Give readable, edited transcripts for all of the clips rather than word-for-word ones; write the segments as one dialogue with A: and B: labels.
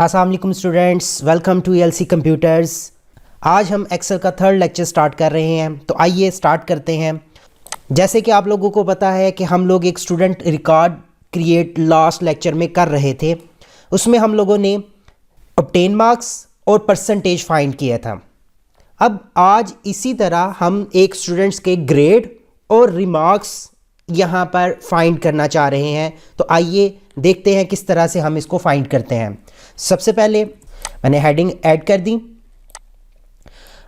A: अस्सलाम वालेकुम students, welcome to LC computers. आज हम एक्सेल का थर्ड लेक्चर स्टार्ट कर रहे हैं, तो आइए स्टार्ट करते हैं। जैसे कि आप लोगों को पता है कि हम लोग एक student record create last lecture में कर रहे थे। उसमें हम लोगों ने ऑब्टेन मार्क्स और परसेंटेज फाइंड किया था। अब आज इसी तरह हम एक स्टूडेंट्स के ग्रेड और रिमार्क्स यहाँ पर फाइंड करना चाह रहे हैं। तो आइए देखते हैं किस तरह से हम इसको फाइंड करते हैं। सबसे पहले मैंने हेडिंग ऐड कर दी।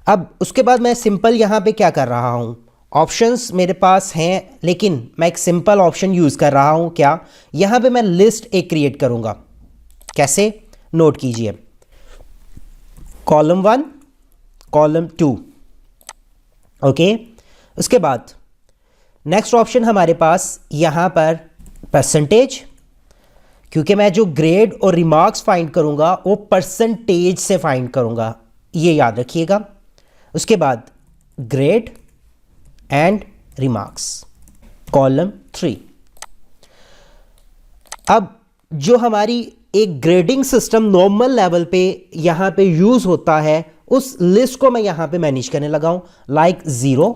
A: अब उसके बाद मैं सिंपल यहाँ पे क्या कर रहा हूँ, ऑप्शंस मेरे पास हैं लेकिन मैं एक सिंपल ऑप्शन यूज़ कर रहा हूँ। क्या, यहाँ पे मैं लिस्ट एक क्रिएट करूँगा। कैसे, नोट कीजिए, कॉलम 1 कॉलम 2। ओके, उसके बाद नेक्स्ट ऑप्शन हमारे पास यहाँ पर परसेंटेज, क्योंकि मैं जो ग्रेड और रिमार्क्स फाइंड करूँगा वो परसेंटेज से फाइंड करूँगा, ये याद रखिएगा। उसके बाद ग्रेड एंड रिमार्क्स, कॉलम 3। अब जो हमारी एक ग्रेडिंग सिस्टम नॉर्मल लेवल पे यहाँ पे यूज़ होता है, उस लिस्ट को मैं यहाँ पे मैनेज करने लगा हूँ। लाइक 0,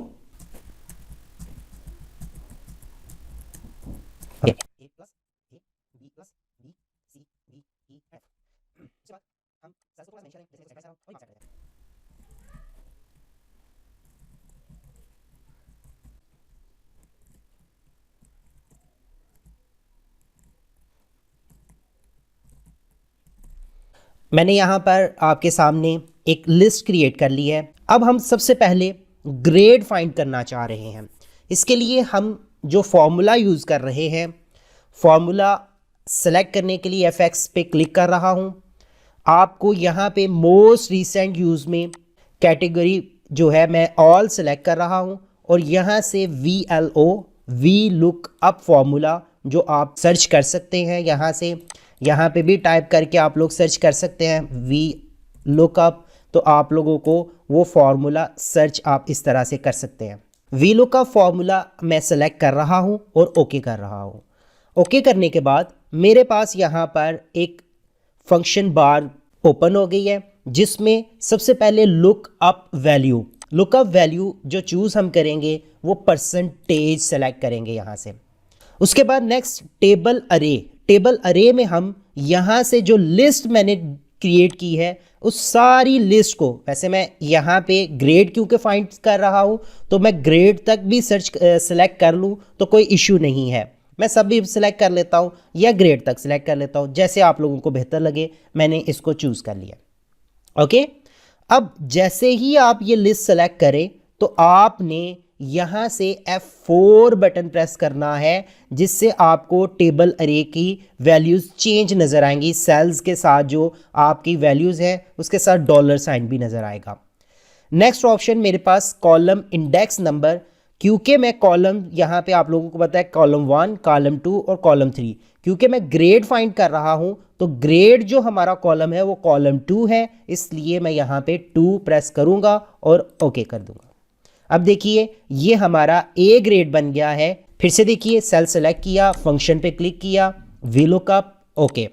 A: मैंने यहाँ पर आपके सामने एक लिस्ट क्रिएट कर ली है। अब हम सबसे पहले ग्रेड फाइंड करना चाह रहे हैं। इसके लिए हम जो फॉर्मूला यूज़ कर रहे हैं, फॉर्मूला सेलेक्ट करने के लिए FX पे क्लिक कर रहा हूँ। आपको यहाँ पे मोस्ट रीसेंट यूज़ में कैटेगरी जो है मैं ऑल सेलेक्ट कर रहा हूँ, और यहाँ से VLO V lookup formula जो आप सर्च कर सकते हैं, यहाँ से यहाँ पे भी टाइप करके आप लोग सर्च कर सकते हैं वी लुक अप। तो आप लोगों को वो फॉर्मूला सर्च आप इस तरह से कर सकते हैं। वी लुक अप फॉर्मूला मैं सेलेक्ट कर रहा हूँ और ओके कर रहा हूँ। ओके करने के बाद मेरे पास यहाँ पर एक फंक्शन बार ओपन हो गई है, जिसमें सबसे पहले look up value, look up value जो चूज़ हम करेंगे वो परसेंटेज सेलेक्ट करेंगे यहाँ से। उसके बाद नेक्स्ट टेबल अरे, टेबल अरे में हम यहाँ से जो लिस्ट मैंने क्रिएट की है उस सारी लिस्ट को, वैसे मैं यहाँ पे ग्रेड क्योंकि फाइंड कर रहा हूँ तो मैं ग्रेड तक भी सर्च सेलेक्ट कर लूँ तो कोई इशू नहीं है। मैं सब भी सिलेक्ट कर लेता हूँ या ग्रेड तक सिलेक्ट कर लेता हूँ, जैसे आप लोगों को बेहतर लगे। मैंने इसको चूज़ कर लिया। ओके, अब जैसे ही आप ये लिस्ट सेलेक्ट करें तो आपने यहाँ से F4 बटन प्रेस करना है, जिससे आपको टेबल अरे की वैल्यूज़ चेंज नज़र आएंगी। सेल्स के साथ जो आपकी वैल्यूज़ हैं उसके साथ डॉलर साइन भी नज़र आएगा। नेक्स्ट ऑप्शन मेरे पास कॉलम इंडेक्स नंबर, क्योंकि मैं कॉलम यहाँ पे आप लोगों को पता है कॉलम 1 कॉलम 2 और कॉलम 3, क्योंकि मैं ग्रेड फाइंड कर रहा हूँ तो ग्रेड जो हमारा कॉलम है वो कॉलम 2 है, इसलिए मैं यहाँ पे 2 प्रेस करूँगा और ओके कर दूँगा। अब देखिए ये हमारा ए ग्रेड बन गया है। फिर से देखिए, सेल सेलेक्ट किया, फंक्शन पे क्लिक किया, V lookup, okay.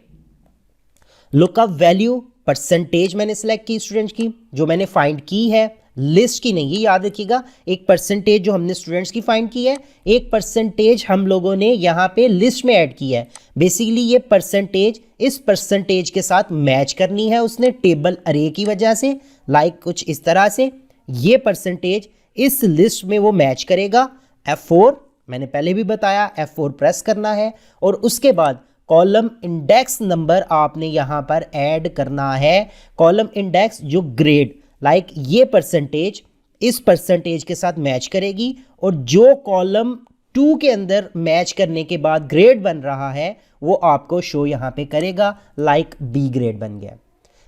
A: Lookup value percentage मैंने सेलेक्ट की स्टूडेंट्स की, जो मैंने फाइंड की है, लिस्ट की नहीं, याद रखिएगा। एक परसेंटेज जो हमने स्टूडेंट्स की फाइंड की है, एक परसेंटेज हम लोगों ने यहाँ पे लिस्ट में ऐड की है। बेसिकली ये परसेंटेज इस परसेंटेज के साथ मैच करनी है उसने टेबल अरे की वजह से, लाइक कुछ इस तरह से। ये परसेंटेज इस लिस्ट में वो मैच करेगा। F4 मैंने पहले भी बताया, F4 प्रेस करना है और उसके बाद कॉलम इंडेक्स नंबर आपने यहाँ पर ऐड करना है। कॉलम इंडेक्स जो ग्रेड, लाइक ये परसेंटेज इस परसेंटेज के साथ मैच करेगी, और जो कॉलम 2 के अंदर मैच करने के बाद ग्रेड बन रहा है वो आपको शो यहाँ पे करेगा, लाइक B ग्रेड बन गया।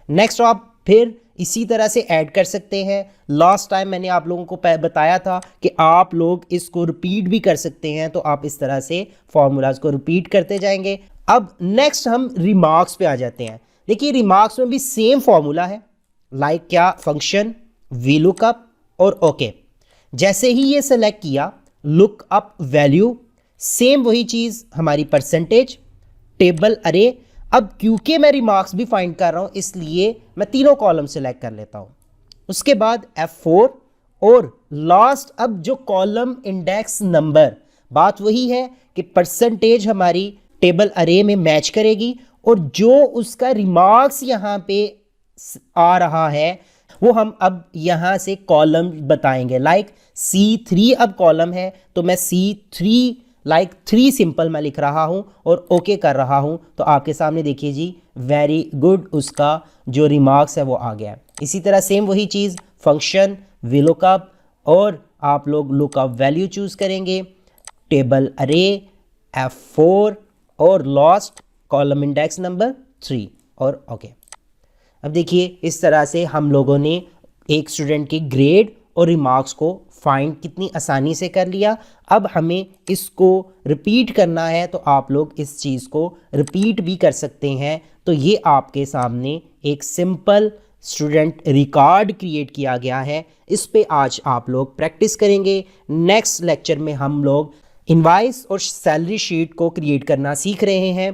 A: नेक्स्ट आप फिर इसी तरह से ऐड कर सकते हैं। लास्ट टाइम मैंने आप लोगों को बताया था कि आप लोग इसको रिपीट भी कर सकते हैं, तो आप इस तरह से फॉर्मूलाज को रिपीट करते जाएंगे। अब नेक्स्ट हम रिमार्क्स पे आ जाते हैं। देखिए रिमार्क्स में भी सेम फॉर्मूला है, लाइक क्या, फंक्शन वी लुकअप और ओके। जैसे ही ये सेलेक्ट किया, लुक अप वैल्यू, सेम वही चीज़ हमारी परसेंटेज, टेबल अरे। अब क्योंकि मैं रिमार्क्स भी फाइंड कर रहा हूँ इसलिए मैं तीनों कॉलम सेलेक्ट कर लेता हूँ। उसके बाद F4 और लास्ट अब जो कॉलम इंडेक्स नंबर, बात वही है कि परसेंटेज हमारी टेबल अरे में मैच करेगी और जो उसका रिमार्क्स यहाँ पे आ रहा है वो हम अब यहाँ से कॉलम बताएंगे। लाइक C3 अब कॉलम है तो मैं C3 लाइक 3 सिंपल मैं लिख रहा हूँ और ओके कर रहा हूँ। तो आपके सामने देखिए जी, वेरी गुड, उसका जो रिमार्क्स है वो आ गया। इसी तरह सेम वही चीज़ फंक्शन VLOOKUP और आप लोग लुकअप वैल्यू चूज़ करेंगे, टेबल अरे F4 और लास्ट कॉलम इंडेक्स नंबर 3 और ओके। अब देखिए इस तरह से हम लोगों ने एक स्टूडेंट के ग्रेड और रिमार्क्स को फाइंड कितनी आसानी से कर लिया। अब हमें इसको रिपीट करना है तो आप लोग इस चीज़ को रिपीट भी कर सकते हैं। तो ये आपके सामने एक सिंपल स्टूडेंट रिकॉर्ड क्रिएट किया गया है, इस पे आज आप लोग प्रैक्टिस करेंगे। नेक्स्ट लेक्चर में हम लोग इनवॉइस और सैलरी शीट को क्रिएट करना सीख रहे हैं।